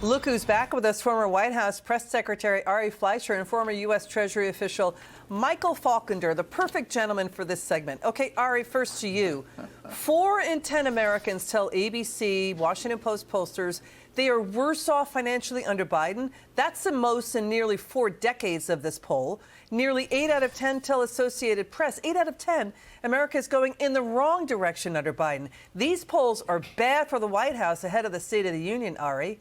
Look who's back with us, former White House Press Secretary Ari Fleischer and former U.S. Treasury official Michael Faulkender, the perfect gentleman for this segment. Okay, Ari, first to you. 4 in 10 Americans tell ABC, Washington Post pollsters, they are worse off financially under Biden. That's the most in nearly 4 decades of this poll. Nearly 8 out of 10 tell Associated Press. 8 out of 10, America is going in the wrong direction under Biden. These polls are bad for the White House ahead of the State of the Union, Ari.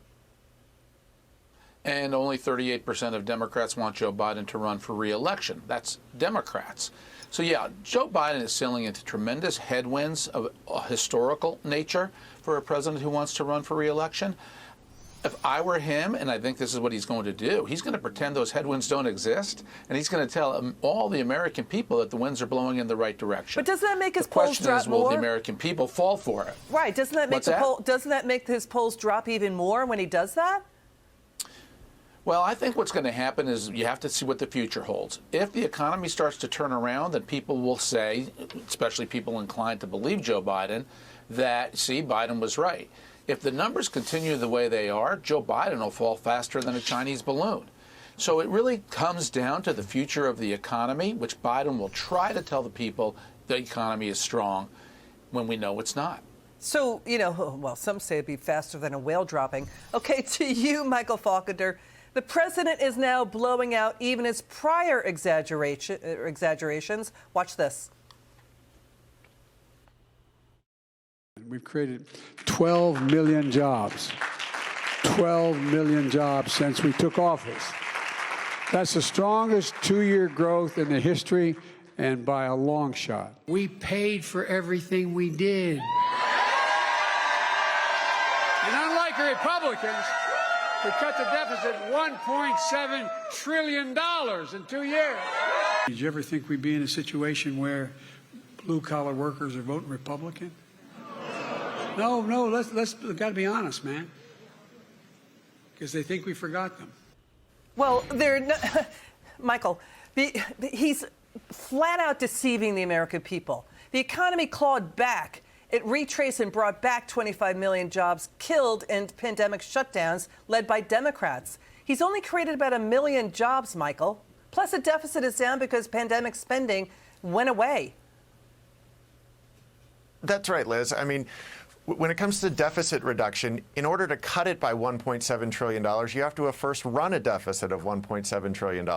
And only 38% of Democrats want Joe Biden to run for re-election. That's Democrats. So, yeah, Joe Biden is sailing into tremendous headwinds of a historical nature for a president who wants to run for re-election. If I were him, and I think this is what he's going to do, he's going to pretend those headwinds don't exist, and he's going to tell all the American people that the winds are blowing in the right direction. But doesn't that make his polls drop more? The question is, will the American people fall for it? Right. Doesn't that make doesn't that make his polls drop even more when he does that? Well, I think what's going to happen is you have to see what the future holds. If the economy starts to turn around, then people will say, especially people inclined to believe Joe Biden, that, see, Biden was right. If the numbers continue the way they are, Joe Biden will fall faster than a Chinese balloon. So it really comes down to the future of the economy, which Biden will try to tell the people the economy is strong when we know it's not. So, you know, well, some say it'd be faster than a whale dropping. Okay, to you, Michael Faulkender. The president is now blowing out even his prior exaggerations. Watch this. We've created 12 million jobs. 12 million jobs since we took office. That's the strongest 2-year growth in the history, and by a long shot. We paid for everything we did. And unlike the Republicans, we cut the deficit $1.7 trillion in 2 years. Did you ever think we'd be in a situation where blue-collar workers are voting Republican? No, let's got to be honest, man. Because they think we forgot them. Well, they're not, Michael, he's flat out deceiving the American people. The economy clawed back. It retraced and brought back 25 million jobs killed in pandemic shutdowns led by Democrats. He's only created about 1 million jobs, Michael. Plus, the deficit is down because pandemic spending went away. That's right, Liz. I mean, when it comes to deficit reduction, in order to cut it by $1.7 trillion, you have to have first run a deficit of $1.7 trillion.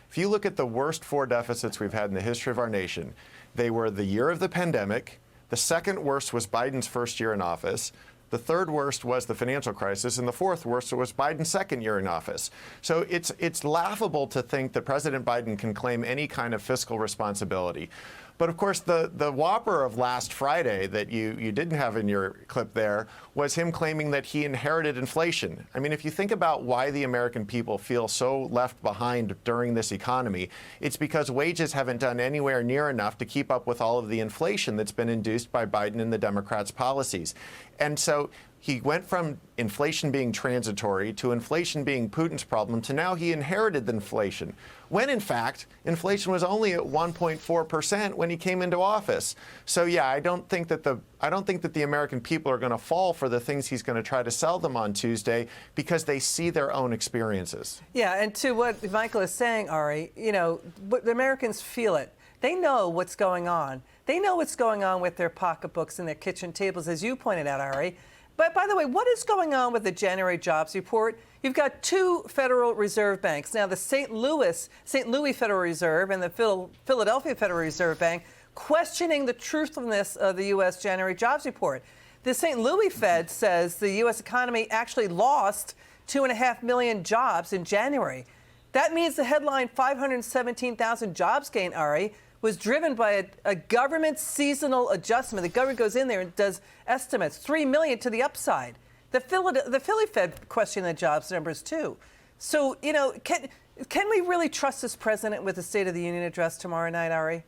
If you look at the worst 4 deficits we've had in the history of our nation, they were the year of the pandemic. The second worst was Biden's first year in office. The third worst was the financial crisis, and the fourth worst was Biden's second year in office. So it's laughable to think that President Biden can claim any kind of fiscal responsibility. But of course, the whopper of last Friday that you didn't have in your clip there was him claiming that he inherited inflation. I mean, if you think about why the American people feel so left behind during this economy, it's because wages haven't done anywhere near enough to keep up with all of the inflation that's been induced by Biden and the Democrats' policies. And so he went from inflation being transitory to inflation being Putin's problem to now he inherited the inflation, when in fact inflation was only at 1.4% when he came into office. So yeah, I don't think that the American people are going to fall for the things he's going to try to sell them on Tuesday because they see their own experiences. Yeah, and to what Michael is saying, Ari, you know, but the Americans feel it. They know what's going on. They know what's going on with their pocketbooks and their kitchen tables, as you pointed out, Ari. But by the way, what is going on with the January jobs report? You've got 2 Federal Reserve banks. Now, the St. Louis Federal Reserve and the Philadelphia Federal Reserve Bank questioning the truthfulness of the U.S. January jobs report. The St. Louis Fed says the U.S. economy actually lost 2.5 million jobs in January. That means the headline 517,000 jobs gain, Ari, was driven by a government seasonal adjustment. The government goes in there and does estimates, 3 million to the upside. The Philly Fed questioned the jobs numbers too. So, you know, can we really trust this president with the State of the Union address tomorrow night, Ari?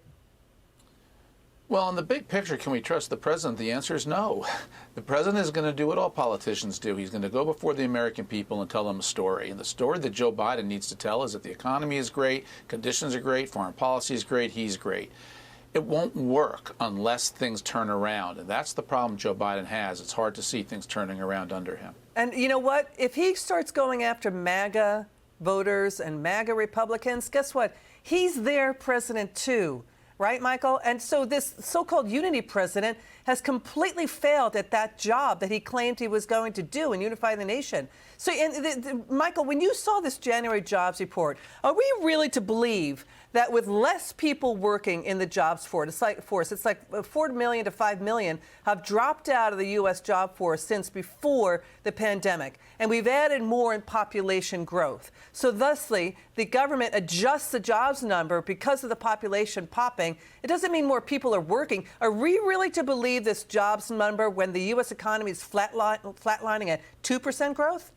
Well, in the big picture, can we trust the president? The answer is no. The president is going to do what all politicians do. He's going to go before the American people and tell them a story. And the story that Joe Biden needs to tell is that the economy is great, conditions are great, foreign policy is great, he's great. It won't work unless things turn around. And that's the problem Joe Biden has. It's hard to see things turning around under him. And you know what? If he starts going after MAGA voters and MAGA Republicans, guess what? He's their president too. Right, Michael? And so this so-called unity president has completely failed at that job that he claimed he was going to do and unify the nation. So, Michael, when you saw this January jobs report, are we really to believe that with less people working in the jobs force, it's like 4 million to 5 million have dropped out of the U.S. job force since before the pandemic, and we've added more in population growth. So thusly, the government adjusts the jobs number because of the population popping. It doesn't mean more people are working. Are we really to believe this jobs number when the U.S. economy is flatlining at 2% growth?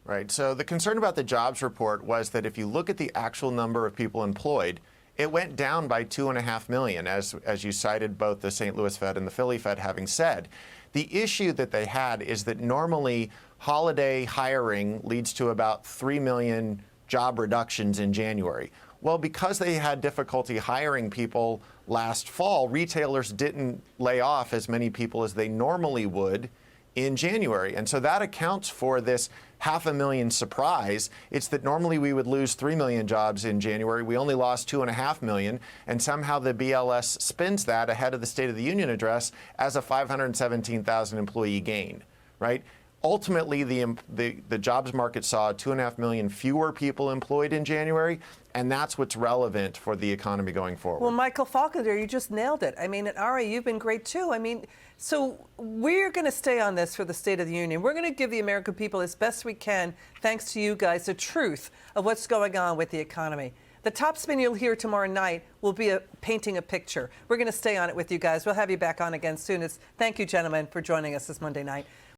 Right. So the concern about the jobs report was that if you look at the actual number of people employed, it went down by 2.5 million, as you cited both the St. Louis Fed and the Philly Fed having said. The issue that they had is that normally holiday hiring leads to about 3 million job reductions in January. Well, because they had difficulty hiring people last fall, retailers didn't lay off as many people as they normally would in January. And so that accounts for this 500,000 surprise. It's that normally we would lose 3 million jobs in January. We only lost 2.5 million. And somehow the BLS spins that ahead of the State of the Union address as a 517,000 employee gain, right? Ultimately, the jobs market saw 2.5 million fewer people employed in January, and that's what's relevant for the economy going forward. Well, Michael Faulkender, you just nailed it. I mean, and Ari, you've been great too. I mean, so we're going to stay on this for the State of the Union. We're going to give the American people as best we can, thanks to you guys, the truth of what's going on with the economy. The top spin you'll hear tomorrow night will be painting a picture. We're going to stay on it with you guys. We'll have you back on again soon. Thank you, gentlemen, for joining us this Monday night.